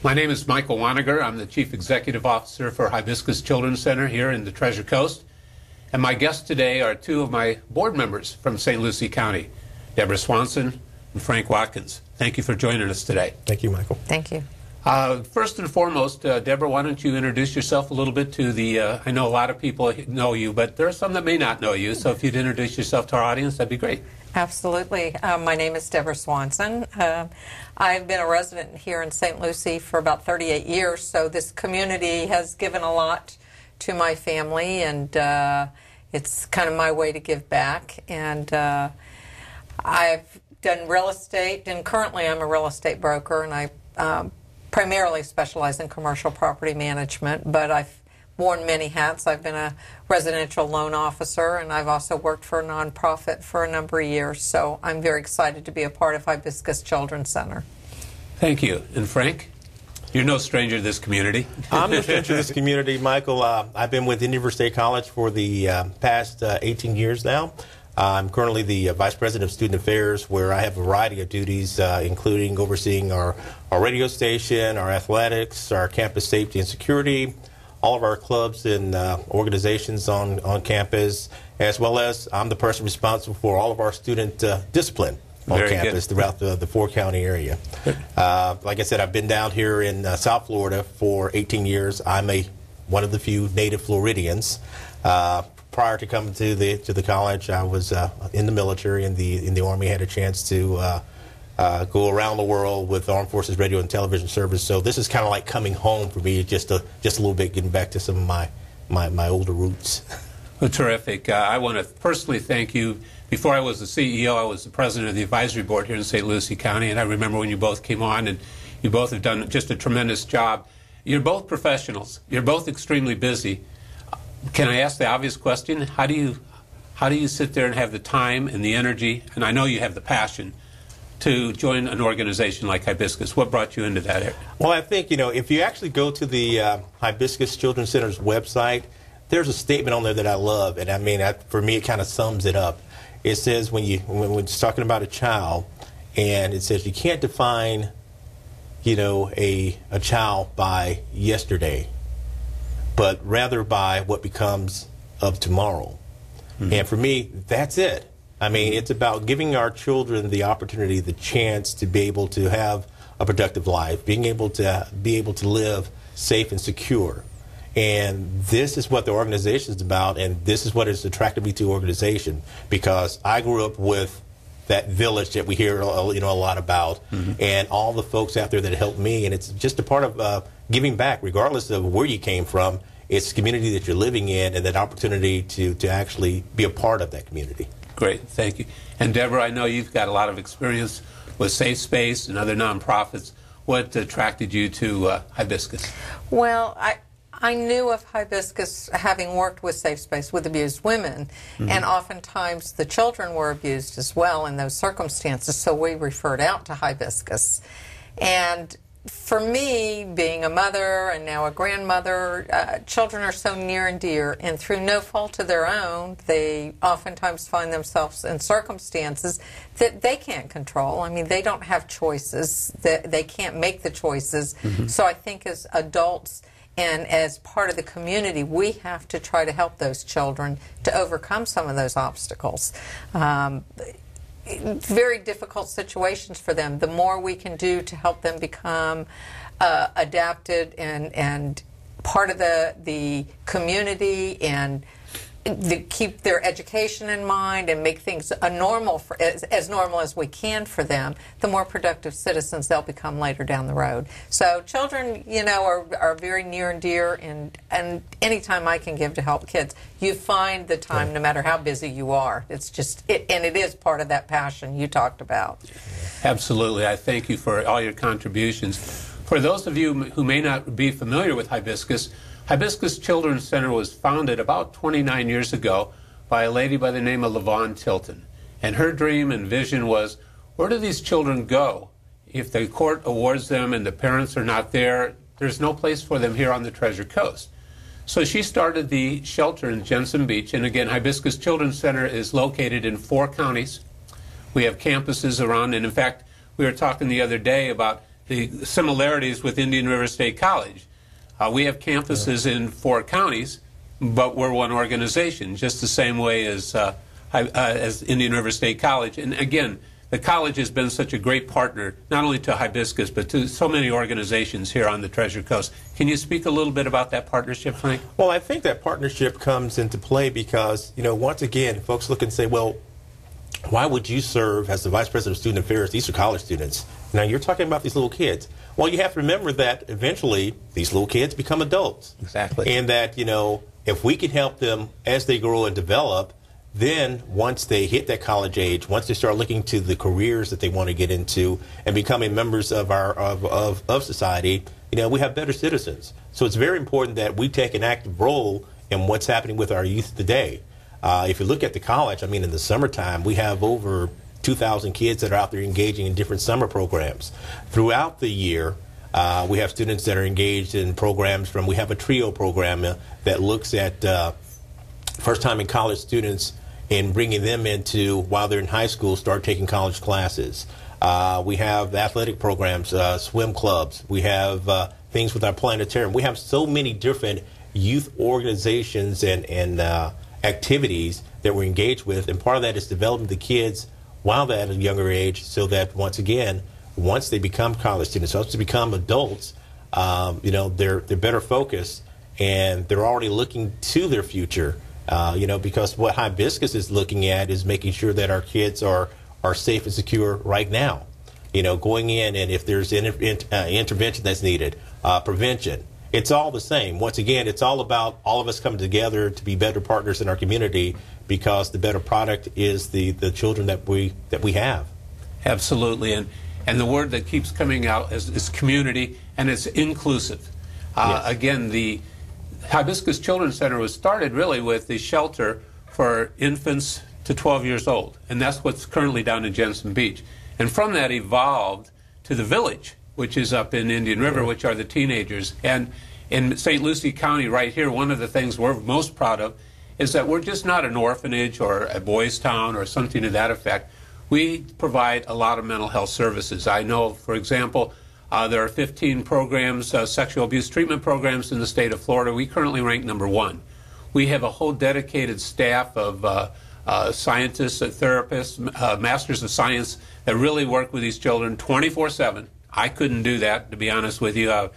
My name is Michael Waniger. I'm the Chief Executive Officer for Hibiscus Children's Center here in the Treasure Coast. And my guests today are two of my board members from St. Lucie County, Deborah Swanson and Frank Watkins. Thank you for joining us today. Thank you, Michael. Thank you. First and foremost, Deborah, why don't you introduce yourself a little bit to the, I know a lot of people know you, but there are some that may not know you, so if you'd introduce yourself to our audience, that'd be great. Absolutely. My name is Deborah Swanson. I've been a resident here in St. Lucie for about 38 years, so this community has given a lot to my family, and it's kind of my way to give back. And I've done real estate, and currently I'm a real estate broker, and I primarily specialize in commercial property management, but I've worn many hats. I've been a residential loan officer, and I've also worked for a nonprofit for a number of years, so I'm very excited to be a part of Hibiscus Children's Center. Thank you. And Frank, you're no stranger to this community. I'm no stranger to this community, Michael. I've been with Indian River State College for the past 18 years now. I'm currently the Vice President of Student Affairs, where I have a variety of duties, including overseeing our radio station, our athletics, our campus safety and security, all of our clubs and organizations on campus, as well as I'm the person responsible for all of our student discipline on campus throughout the 4-county area. Like I said, I've been down here in South Florida for 18 years. I'm one of the few native Floridians. Prior to coming to the college, I was in the military, in the Army. I had a chance to go around the world with Armed Forces Radio and Television Service. So this is kind of like coming home for me, just a little bit, getting back to some of my older roots. Well, terrific. I want to personally thank you. Before I was the CEO, I was the president of the advisory board here in St. Lucie County, and I remember when you both came on, and you both have done just a tremendous job. You're both professionals. You're both extremely busy. Can I ask the obvious question? How do you sit there and have the time and the energy, and I know you have the passion, to join an organization like Hibiscus? What brought you into that area? Well, I think, if you actually go to the Hibiscus Children's Center's website, there's a statement on there that I love, and I mean, for me, it kind of sums it up. It says when it's talking about a child, and it says you can't define, a child by yesterday, but rather by what becomes of tomorrow. Mm-hmm. And for me, that's it. I mean, it's about giving our children the opportunity, the chance to be able to have a productive life, being able to live safe and secure. And this is what the organization is about, and this is what has attracted me to the organization, because I grew up with that village that we hear a lot about, mm-hmm. and all the folks out there that helped me, and it's just a part of giving back, regardless of where you came from. It's the community that you're living in, and that opportunity to actually be a part of that community. Great, thank you. And Deborah, I know you've got a lot of experience with Safe Space and other nonprofits. What attracted you to Hibiscus? Well, I knew of Hibiscus having worked with Safe Space with abused women, mm-hmm. and oftentimes the children were abused as well in those circumstances, so we referred out to Hibiscus. And for me, being a mother and now a grandmother, children are so near and dear, and through no fault of their own, they oftentimes find themselves in circumstances that they can't control. I mean, they don't have choices. They can't make the choices. Mm-hmm. So I think as adults and as part of the community, we have to try to help those children to overcome some of those obstacles. Very difficult situations for them. The more we can do to help them become adapted and part of the community, and keep their education in mind and make things as normal as we can for them, the more productive citizens they'll become later down the road. So children, are very near and dear, and any time I can give to help kids, you find the time, no matter how busy you are. It's just, and it is part of that passion you talked about. Absolutely. I thank you for all your contributions. For those of you who may not be familiar with Hibiscus, Hibiscus Children's Center was founded about 29 years ago by a lady by the name of LaVon Tilton. And her dream and vision was, where do these children go? If the court awards them and the parents are not there, there's no place for them here on the Treasure Coast. So she started the shelter in Jensen Beach, and again, Hibiscus Children's Center is located in 4 counties. We have campuses around, and in fact, we were talking the other day about the similarities with Indian River State College. We have campuses in 4 counties, but we're one organization, just the same way as Indian River State College. And again, the college has been such a great partner, not only to Hibiscus, but to so many organizations here on the Treasure Coast. Can you speak a little bit about that partnership, Frank? Well, I think that partnership comes into play because, once again, folks look and say, well, why would you serve as the Vice President of Student Affairs? These are college students. Now, you're talking about these little kids. Well, you have to remember that eventually these little kids become adults. Exactly. And that, if we can help them as they grow and develop, then once they hit that college age, once they start looking to the careers that they want to get into and becoming members of our society, we have better citizens. So it's very important that we take an active role in what's happening with our youth today. If you look at the college, in the summertime, we have over 2,000 kids that are out there engaging in different summer programs. Throughout the year, we have students that are engaged in programs we have a TRIO program that looks at first-time in college students and bringing them into, while they're in high school, start taking college classes. We have athletic programs, swim clubs. We have things with our planetarium. We have so many different youth organizations and activities that we're engaged with, and part of that is developing the kids while they're at a younger age so that, once again, once they become college students, once they become adults, they're better focused and they're already looking to their future. Because what Hibiscus is looking at is making sure that our kids are safe and secure right now. Going in, and if there's intervention that's needed, prevention. It's all the same. Once again, it's all about all of us coming together to be better partners in our community, because the better product is the children that we have. Absolutely, and the word that keeps coming out is community, and it's inclusive. Yes. Again, the Hibiscus Children's Center was started really with the shelter for infants to 12 years old, and that's what's currently down in Jensen Beach. And from that evolved to the village, which is up in Indian River, which are the teenagers. And in St. Lucie County right here, one of the things we're most proud of is that we're just not an orphanage or a boys' town or something to that effect. We provide a lot of mental health services. I know, for example, there are 15 programs, sexual abuse treatment programs in the state of Florida. We currently rank #1. We have a whole dedicated staff of scientists, therapists, masters of science that really work with these children 24/7. I couldn't do that, to be honest with you.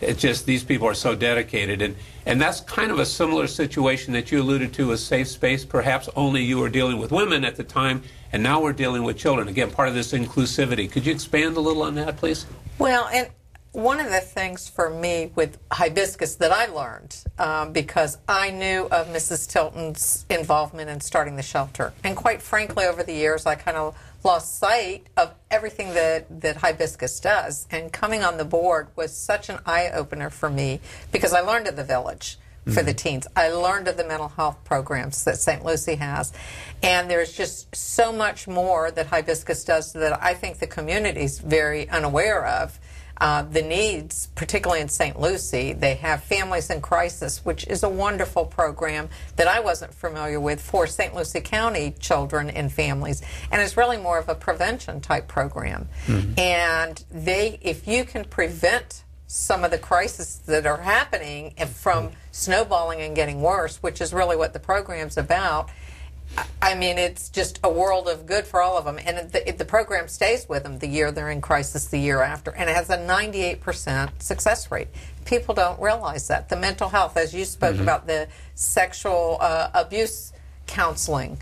It's just these people are so dedicated. And that's kind of a similar situation that you alluded to, a safe space. Perhaps only you were dealing with women at the time, and now we're dealing with children. Again, part of this inclusivity. Could you expand a little on that, please? Well, and one of the things for me with Hibiscus that I learned, because I knew of Mrs. Tilton's involvement in starting the shelter. And quite frankly, over the years, I kind of lost sight of everything that Hibiscus does. And coming on the board was such an eye-opener for me, because I learned of the village for the teens. I learned of the mental health programs that St. Lucie has. And there's just so much more that Hibiscus does that I think the community's very unaware of. The needs, particularly in St. Lucie, they have Families in Crisis, which is a wonderful program that I wasn't familiar with for St. Lucie County children and families, and it's really more of a prevention type program. And if you can prevent some of the crises that are happening from snowballing and getting worse, which is really what the program's about, it's just a world of good for all of them. And the program stays with them the year they're in crisis, the year after. And it has a 98% success rate. People don't realize that. The mental health, as you spoke about, the sexual abuse counseling.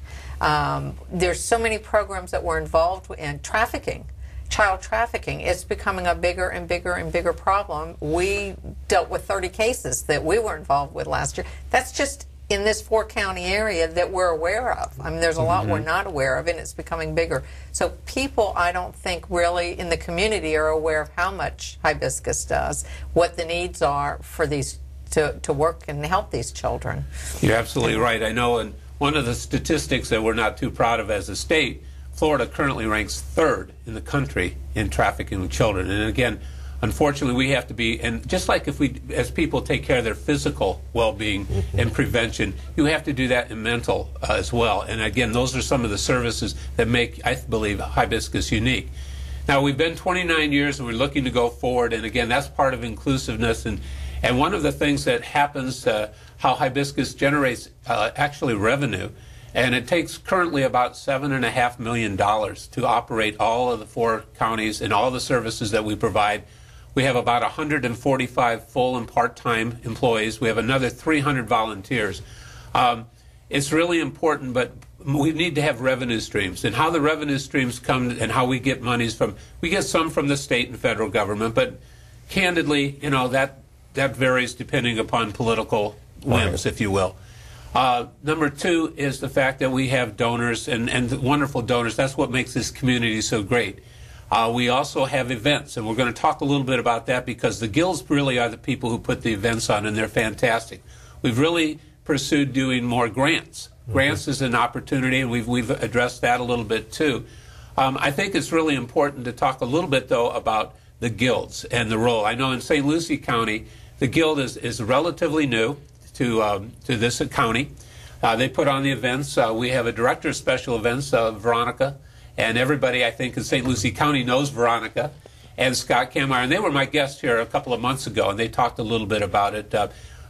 There's so many programs that we're involved in. Trafficking. Child trafficking is becoming a bigger and bigger and bigger problem. We dealt with 30 cases that we were involved with last year. That's just in this 4-county area that we're aware of. There's a lot we're not aware of, and it's becoming bigger. So people, I don't think, really in the community are aware of how much Hibiscus does, what the needs are for these to work and help these children. You're absolutely right. I know, and one of the statistics that we're not too proud of as a state, Florida currently ranks 3rd in the country in trafficking children. And again, unfortunately, we have to be, and just like if we, as people, take care of their physical well-being and prevention, you have to do that in mental as well. And again, those are some of the services that make, I believe, Hibiscus unique. Now, we've been 29 years, and we're looking to go forward, and again, that's part of inclusiveness, and one of the things that happens, how Hibiscus generates actually revenue, and it takes currently about $7.5 million to operate all of the 4 counties and all the services that we provide. We have about 145 full and part-time employees. We have another 300 volunteers. It's really important, but we need to have revenue streams. And how the revenue streams come and how we get monies from, we get some from the state and federal government, but candidly, you know, that varies depending upon political whims, if you will. Number 2 is the fact that we have donors and wonderful donors. That's what makes this community so great. We also have events, and we're going to talk a little bit about that because the guilds really are the people who put the events on, and they're fantastic. We've really pursued doing more grants. Grants is an opportunity, and we've addressed that a little bit too. I think it's really important to talk a little bit, though, about the guilds and the role. I know in St. Lucie County, the guild is relatively new to this county. They put on the events. We have a director of special events, Veronica, and everybody, I think, in St. Lucie County knows Veronica and Scott Kammeyer, and they were my guests here a couple of months ago, and they talked a little bit about it.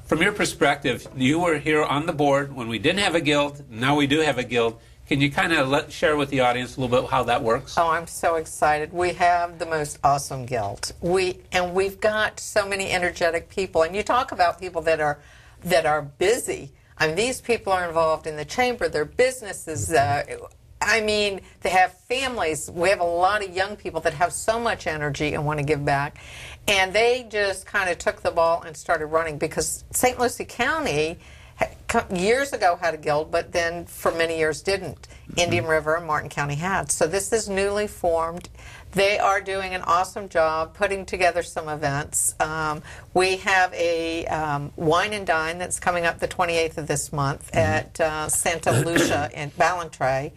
From your perspective, you were here on the board when we didn't have a guild. Now we do have a guild. Can you kind of share with the audience a little bit how that works? Oh, I'm so excited. We have the most awesome guild. We've got so many energetic people, and you talk about people that are busy. I mean, these people are involved in the chamber, their businesses. I mean, they have families. We have a lot of young people that have so much energy and want to give back. And they just kind of took the ball and started running because St. Lucie County years ago had a guild, but then for many years didn't. Indian River and Martin County had. So this is newly formed. They are doing an awesome job putting together some events. We have a wine and dine that's coming up the 28th of this month at Santa Lucia in Ballantrae.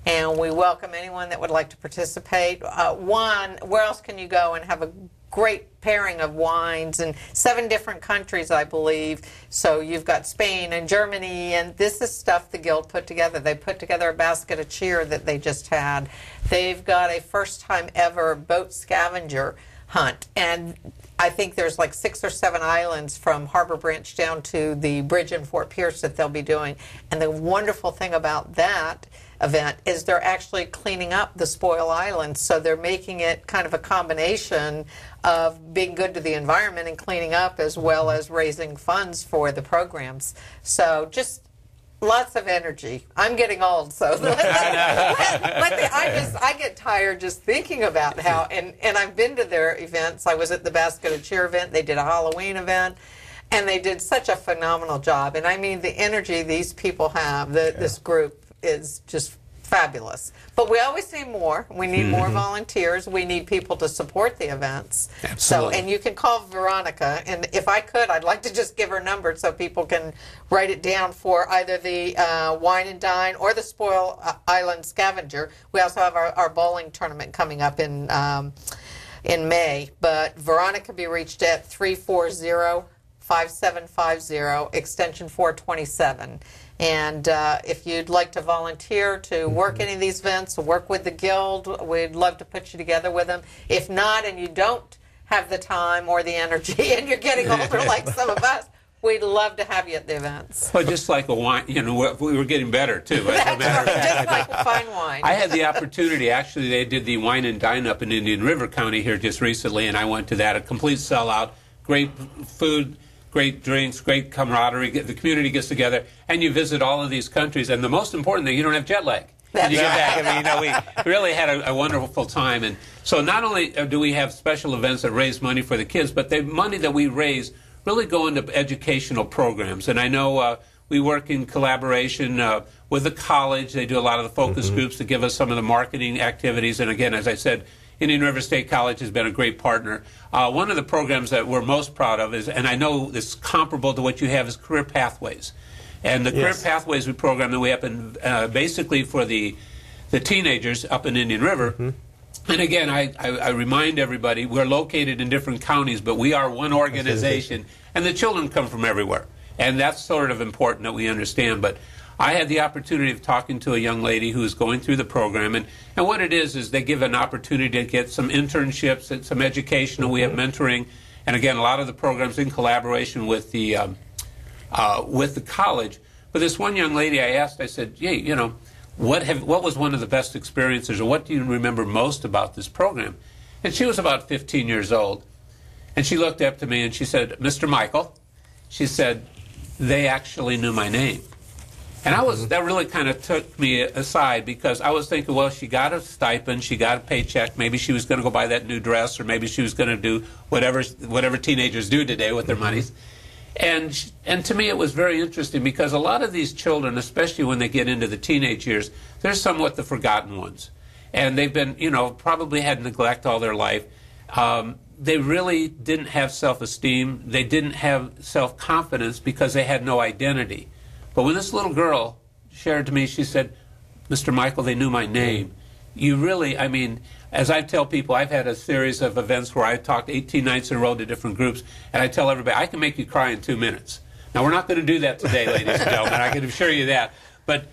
And we welcome anyone that would like to participate. Where else can you go and have a great pairing of wines in 7 different countries, I believe. So you've got Spain and Germany, and this is stuff the Guild put together. They put together a basket of cheer that they just had. They've got a first-time ever boat scavenger hunt, and I think there's like 6 or 7 islands from Harbor Branch down to the bridge in Fort Pierce that they'll be doing. And the wonderful thing about that event is they're actually cleaning up the spoil islands, so they're making it kind of a combination of being good to the environment and cleaning up as well as raising funds for the programs. So just lots of energy. I'm getting old, so I get tired just thinking about how, and I've been to their events. I was at the Basket of Cheer event. They did a Halloween event, and they did such a phenomenal job. And I mean, the energy these people have, this group, is just fabulous. But we always need more. We need more volunteers. We need people to support the events. Absolutely. So, and you can call Veronica, and if I could, I'd like to just give her number so people can write it down for either the wine and dine or the Spoil Island Scavenger. We also have our bowling tournament coming up in May. But Veronica can be reached at 340-5750, extension 427. And if you'd like to volunteer to work any of these events, work with the Guild, we'd love to put you together with them. If not, and you don't have the time or the energy, and you're getting older like some of us, we'd love to have you at the events. Well, just like a wine, you know, we were getting better, too. That's right, just like fine wine. I had the opportunity, actually, they did the wine and dine up in Indian River County here just recently, and I went to that, a complete sellout, great food, great drinks, great camaraderie. The community gets together, and you visit all of these countries. And the most important thing, you don't have jet lag. That's you get right. back. I mean, you know, we really had a wonderful time. And so not only do we have special events that raise money for the kids, but the money that we raise really go into educational programs. And I know we work in collaboration with the college. They do a lot of the focus groups to give us some of the marketing activities. And again, as I said, Indian River State College has been a great partner. One of the programs that we're most proud of is, and I know it's comparable to what you have, is Career Pathways. And the Career Pathways program that we have in, basically for the teenagers up in Indian River. And again, I remind everybody, we're located in different counties, but we are one organization, and the children come from everywhere. And that's sort of important that we understand. But I had the opportunity of talking to a young lady who is going through the program, and what it is they give an opportunity to get some internships and some educational. We have mentoring, and again, a lot of the programs in collaboration with the college. But this one young lady, I asked, I said, "Hey, you know, what was one of the best experiences, or what do you remember most about this program?" And she was about 15 years old, and she looked up to me and she said, "Mr. Michael," she said, "they actually knew my name." And that really kind of took me aside, because I was thinking, well, she got a stipend, she got a paycheck, maybe she was going to go buy that new dress, or maybe she was going to do whatever teenagers do today with their monies. And to me it was very interesting, because a lot of these children, especially when they get into the teenage years, they're somewhat the forgotten ones. And they've been, you know, probably had neglect all their life. They really didn't have self-esteem. They didn't have self-confidence because they had no identity. But when this little girl shared to me, she said, "Mr. Michael, they knew my name." You really, I mean, as I tell people, I've had a series of events where I talked 18 nights in a row to different groups, and I tell everybody, I can make you cry in 2 minutes. Now, we're not going to do that today, ladies and gentlemen, I can assure you that. But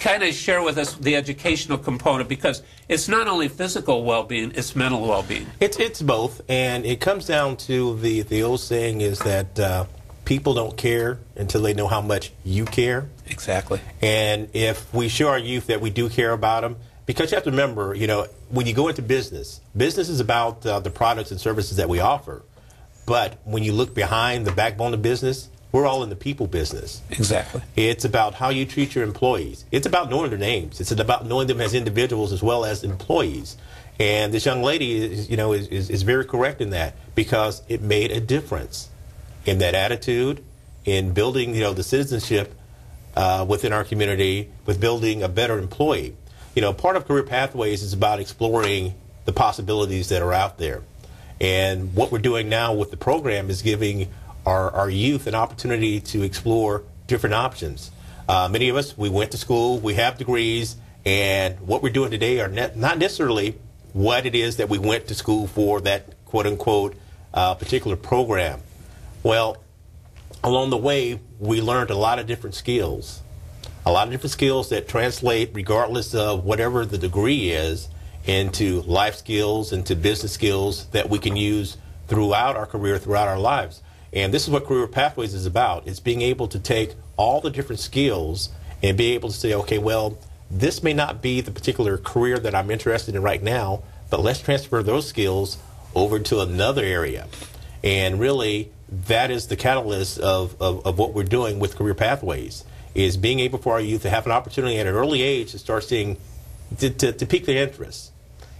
kind of share with us the educational component, because it's not only physical well-being, it's mental well-being. It's both, and it comes down to the old saying is that people don't care until they know how much you care. Exactly. And if we show our youth that we do care about them, because you have to remember, you know, when you go into business, business is about the products and services that we offer. But when you look behind the backbone of business, we're all in the people business. Exactly. It's about how you treat your employees. It's about knowing their names. It's about knowing them as individuals as well as employees. And this young lady is very correct in that, because it made a difference in that attitude, in building, you know, the citizenship within our community, with building a better employee. You know, part of Career Pathways is about exploring the possibilities that are out there. And what we're doing now with the program is giving our youth an opportunity to explore different options. Many of us, we went to school, we have degrees, and what we're doing today are not necessarily what it is that we went to school for, that quote-unquote particular program. Well, along the way, we learned a lot of different skills. A lot of different skills that translate, regardless of whatever the degree is, into life skills, into business skills that we can use throughout our career, throughout our lives. And this is what Career Pathways is about. It's being able to take all the different skills and be able to say, okay, well, this may not be the particular career that I'm interested in right now, but let's transfer those skills over to another area. And really, that is the catalyst of what we're doing with Career Pathways, is being able for our youth to have an opportunity at an early age to start seeing, to pique their interest.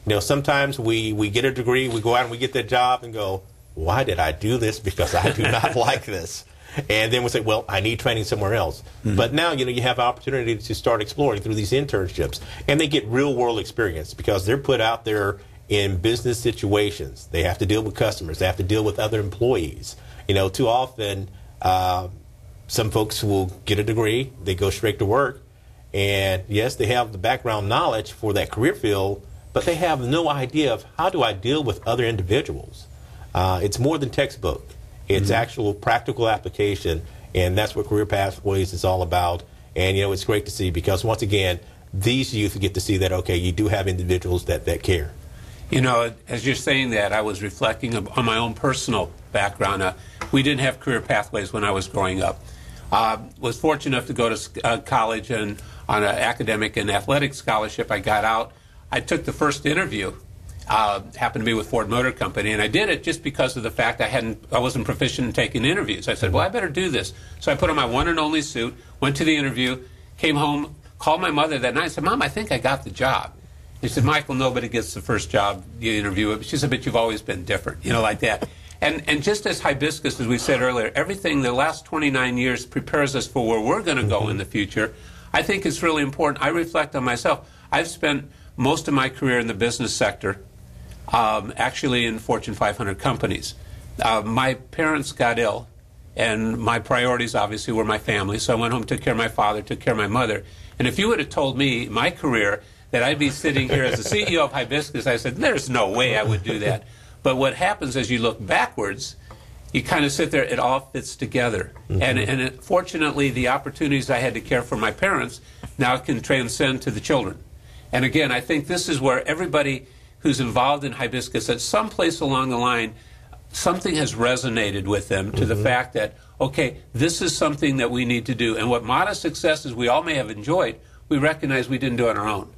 You know, sometimes we get a degree, we go out and we get that job and go, why did I do this? Because I do not like this. And then we say, well, I need training somewhere else. Mm-hmm. But now, you know, you have an opportunity to start exploring through these internships. And they get real world experience, because they're put out there in business situations. They have to deal with customers. They have to deal with other employees. You know, too often, some folks will get a degree, they go straight to work, and yes, they have the background knowledge for that career field, but they have no idea of how do I deal with other individuals. It's more than textbook. It's actual practical application, and that's what Career Pathways is all about. And, you know, it's great to see, because once again, these youth get to see that, okay, you do have individuals that care. You know, as you're saying that, I was reflecting on my own personal background. We didn't have Career Pathways when I was growing up. Was fortunate enough to go to college, and on an academic and athletic scholarship, I got out. I took the first interview, happened to be with Ford Motor Company, and I did it just because of the fact I wasn't proficient in taking interviews. I said, well, I better do this. So I put on my one and only suit, went to the interview, came home, called my mother that night, and said, Mom, I think I got the job. She said, Michael, nobody gets the first job you interview. She said, but you've always been different, you know, like that. And just as Hibiscus, as we said earlier, everything the last 29 years prepares us for where we're going to go in the future, I think it's really important. I reflect on myself. I've spent most of my career in the business sector, actually in Fortune 500 companies. My parents got ill, and my priorities obviously were my family, so I went home, took care of my father, took care of my mother. And if you would have told me my career that I'd be sitting here as the CEO of Hibiscus, I said, there's no way I would do that. But what happens as you look backwards you kind of sit there, it all fits together. And fortunately, the opportunities I had to care for my parents now can transcend to the children. And again, I think this is where everybody who's involved in Hibiscus, at some place along the line, something has resonated with them to the fact that, okay, this is something that we need to do. And what modest successes we all may have enjoyed, we recognize we didn't do it on our own.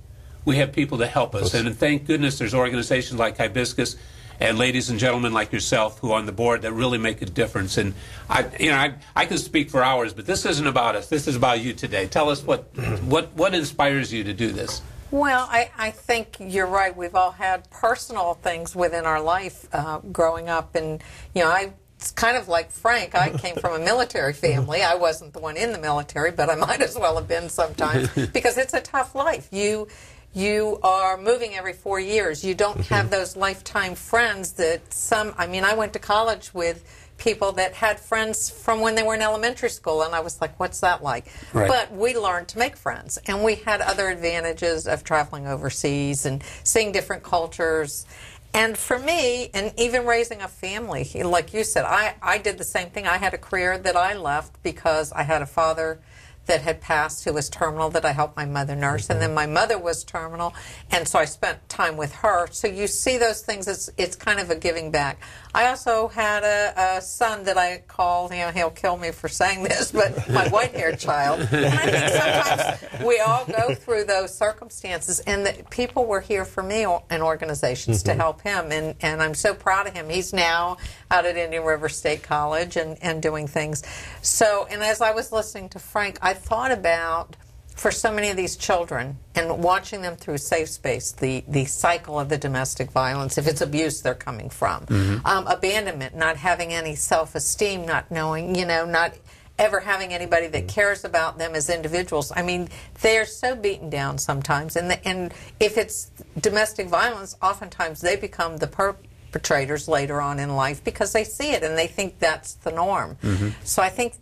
We have people to help us. And thank goodness there's organizations like Hibiscus and ladies and gentlemen like yourself who are on the board that really make a difference. And I can speak for hours, but this isn't about us. This is about you today. Tell us what inspires you to do this. Well, I think you're right. We've all had personal things within our life growing up. And, it's kind of like Frank. I came from a military family. I wasn't the one in the military, but I might as well have been sometimes because it's a tough life. You are moving every 4 years. You don't have those lifetime friends that I went to college with people that had friends from when they were in elementary school, and I was like, what's that like? Right. But we learned to make friends, and we had other advantages of traveling overseas and seeing different cultures. And for me, and even raising a family, like you said, I did the same thing. I had a career that I left because I had a father that had passed who was terminal that I helped my mother nurse, and then my mother was terminal, and so I spent time with her. So you see those things, it's kind of a giving back. I also had a son that I call, he'll kill me for saying this, but my white-haired child. And I think sometimes we all go through those circumstances, and that people were here for me and organizations to help him, and I'm so proud of him. He's now out at Indian River State College and doing things. So, and as I was listening to Frank, I thought about, for so many of these children, and watching them through Safe Space, the cycle of the domestic violence, if it's abuse they're coming from, abandonment, not having any self-esteem, not knowing, not ever having anybody that cares about them as individuals. I mean, they're so beaten down sometimes, and if it's domestic violence, oftentimes they become the perpetrators later on in life because they see it and they think that's the norm. So I think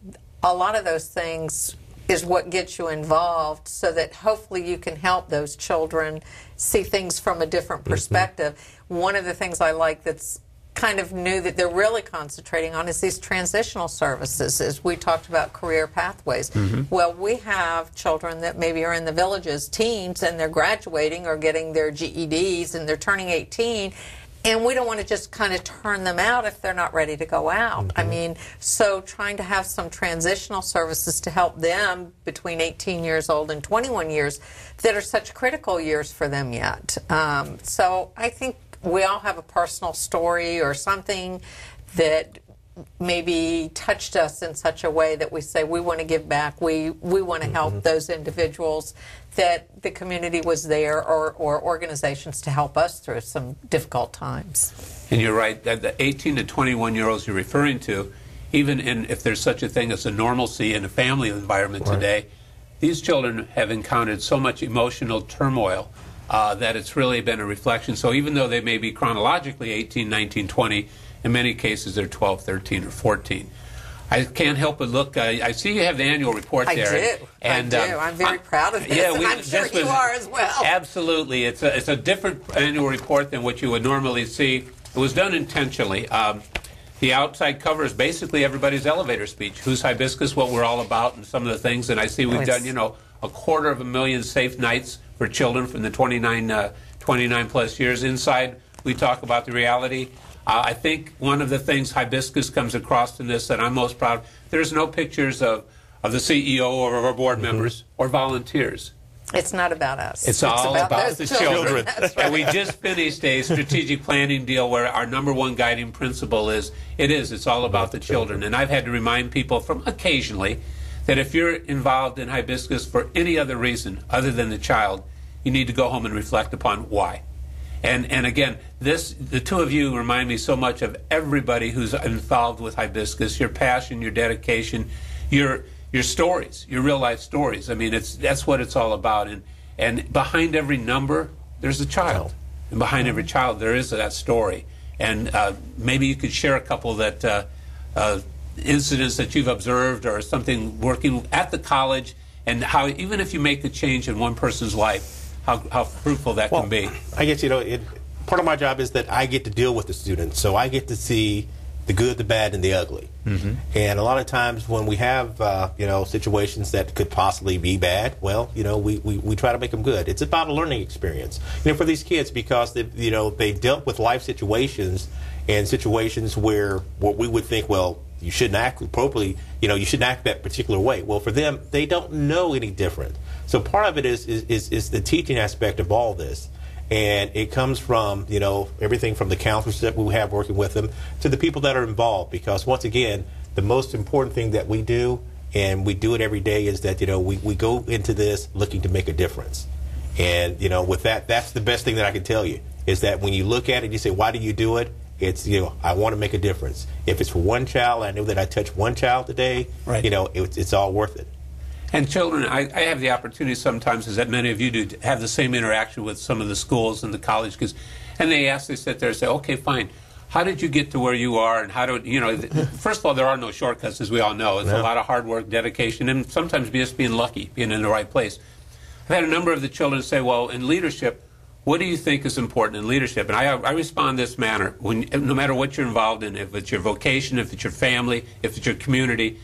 a lot of those things is what gets you involved so that hopefully you can help those children see things from a different perspective. One of the things I like that's kind of new that they're really concentrating on is these transitional services, as we talked about career pathways. Well, we have children that maybe are in the villages, teens, and they're graduating or getting their GEDs and they're turning 18, and we don't want to just kind of turn them out if they're not ready to go out. I mean, so trying to have some transitional services to help them between 18 years old and 21 years that are such critical years for them yet. So I think we all have a personal story or something that maybe touched us in such a way that we say we want to give back, we want to help those individuals, that the community was there, or organizations to help us through some difficult times. And you're right, the 18 to 21-year-olds you're referring to, even if there's such a thing as a normalcy in a family environment today, these children have encountered so much emotional turmoil that it's really been a reflection. So even though they may be chronologically 18, 19, 20, in many cases they're 12, 13, or 14. I can't help but look. I see you have the annual report there. I do. And, I'm very proud of this, and I'm sure you are as well. Absolutely. It's a different annual report than what you would normally see. It was done intentionally. The outside cover is basically everybody's elevator speech. Who's Hibiscus, what we're all about, and some of the things. And I see we've done, 250,000 safe nights for children from the 29 plus years. Inside, we talk about the reality. I think one of the things Hibiscus comes across in this that I'm most proud of, there's no pictures of the CEO or of our board members or volunteers. It's not about us. It's all about the children. That's right. And we just finished a strategic planning deal where our #1 guiding principle is, it's all about the children. And I've had to remind people from occasionally that if you're involved in Hibiscus for any other reason other than the child, you need to go home and reflect upon why. And again, the two of you remind me so much of everybody who's involved with Hibiscus, your passion, your dedication, your stories, your real life stories. I mean, that's what it's all about. And behind every number, there's a child. And behind every child, there is that story. And maybe you could share a couple that incidents that you've observed or something working at the college, and how even if you make a change in one person's life, how fruitful that can be. I guess, part of my job is that I get to deal with the students, so I get to see the good, the bad, and the ugly. And a lot of times when we have situations that could possibly be bad, well, we try to make them good. It's about a learning experience, for these kids, because they dealt with life situations and situations where what we would think, well, you shouldn't act appropriately, you shouldn't act that particular way. Well, for them, they don't know any different. So part of it is the teaching aspect of all this. And it comes from, everything from the counselors that we have working with them to the people that are involved. Because once again, the most important thing that we do, and we do it every day, is that, we go into this looking to make a difference. And, with that's the best thing that I can tell you, is that when you look at it, you say, why do you do it? It's, I want to make a difference. If it's for one child, I know that I touched one child today, right. It's all worth it. And children, I have the opportunity sometimes, as that many of you do, to have the same interaction with some of the schools and the college kids. And they sit there and say, okay, fine, how did you get to where you are? And how do, first of all, there are no shortcuts, as we all know. It's a lot of hard work, dedication, and sometimes just being lucky, being in the right place. I've had a number of the children say, well, in leadership, what do you think is important in leadership? And I respond this manner, no matter what you're involved in, if it's your vocation, if it's your family, if it's your community.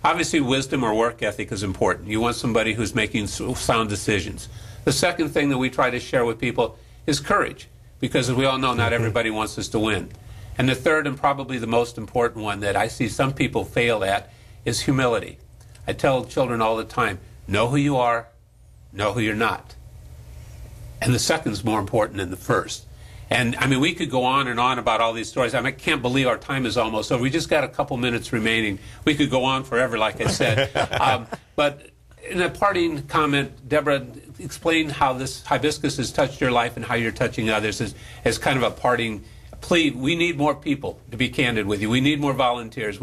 Obviously, wisdom or work ethic is important. You want somebody who's making sound decisions. The second thing that we try to share with people is courage, because as we all know, not everybody wants us to win. And the third, and probably the most important one that I see some people fail at, is humility. I tell children all the time, know who you are, know who you're not. And the second is more important than the first. And, we could go on and on about all these stories. I can't believe our time is almost over. We just got a couple minutes remaining. We could go on forever, like I said. But in a parting comment, Deborah, explain how this hibiscus has touched your life and how you're touching others as kind of a parting plea. We need more people, to be candid with you. We need more volunteers.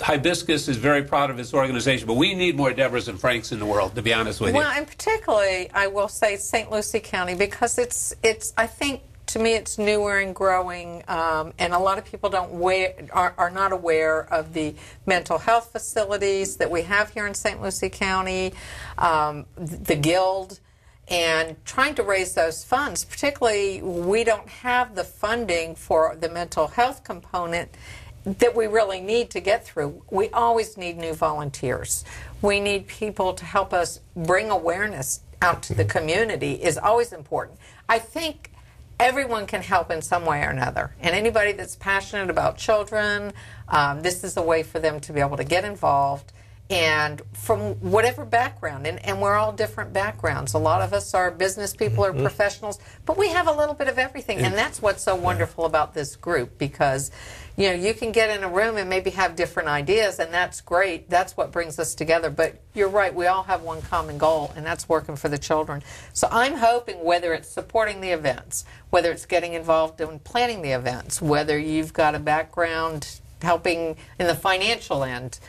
Hibiscus is very proud of its organization, but we need more Deborahs and Franks in the world, to be honest with you. Well, and particularly, I will say St. Lucie County, because it's I think, to me, it's newer and growing, and a lot of people are not aware of the mental health facilities that we have here in St. Lucie County, the Guild, and trying to raise those funds. Particularly, we don't have the funding for the mental health component that we really need to get through. We always need new volunteers. We need people to help us bring awareness out to the community is always important. I think everyone can help in some way or another. And anybody that's passionate about children, this is a way for them to be able to get involved. And from whatever background, and we're all different backgrounds. A lot of us are business people or professionals, but we have a little bit of everything. And that's what's so wonderful about this group, because you can get in a room and maybe have different ideas, and that's great. That's what brings us together. But you're right, we all have one common goal, and that's working for the children. So I'm hoping, whether it's supporting the events, whether it's getting involved in planning the events, whether you've got a background helping in the financial end,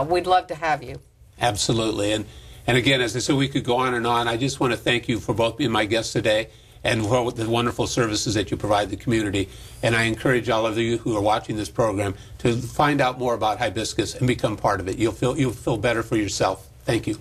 we'd love to have you. Absolutely. And again, as I said, we could go on and on. I just want to thank you for both being my guests today and for the wonderful services that you provide the community. And I encourage all of you who are watching this program to find out more about Hibiscus and become part of it. You'll feel better for yourself. Thank you.